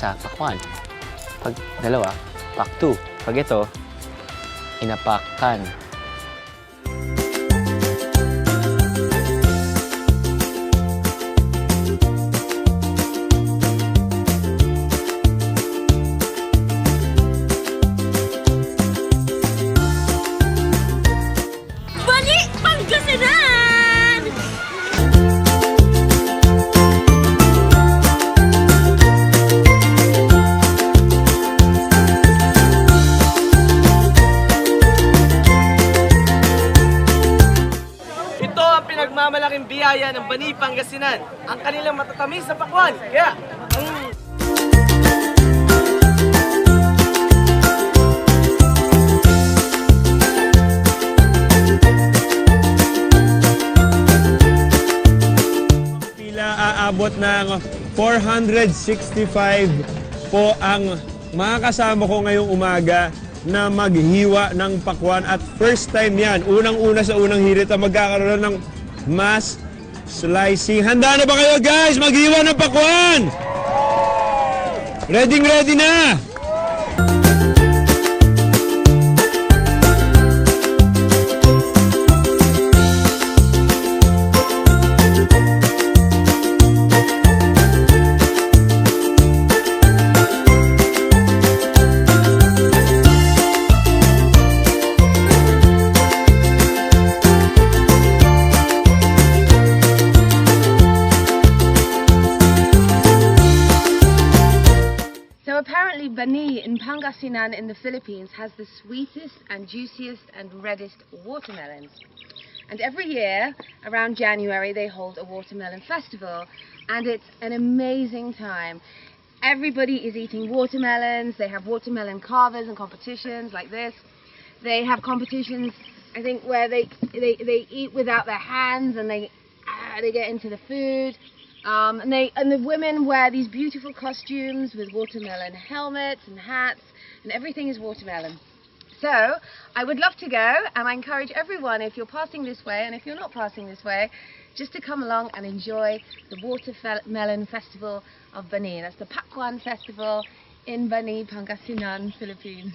isa, pack 1. Pag dalawa, pack 2. Pag ito, inapakan. Bani, Pangasinan! Ito ang pinagmamalaking biyaya ng Bani, Pangasinan. Ang kanilang matatamis na pakwan. Kaya, Pila aabot ng 465 po ang mga kasama ko ngayong umaga na maghiwa ng pakwan at first time yan, unang-una sa unang hirit na magkakaroon ng mass slicing. Handa na ba kayo guys? Maghiwa ng pakwan! Ready na! So apparently Bani in Pangasinan in the Philippines has the sweetest and juiciest and reddest watermelons. And every year around January they hold a watermelon festival and it's an amazing time. Everybody is eating watermelons, they have watermelon carvers and competitions like this. They have competitions I think where they eat without their hands and they get into the food. And the women wear these beautiful costumes with watermelon helmets and hats, and everything is watermelon. So I would love to go, and I encourage everyone, if you're passing this way and if you're not passing this way, just to come along and enjoy the Watermelon Festival of Bani. That's the Pakwan Festival in Bani, Pangasinan, Philippines.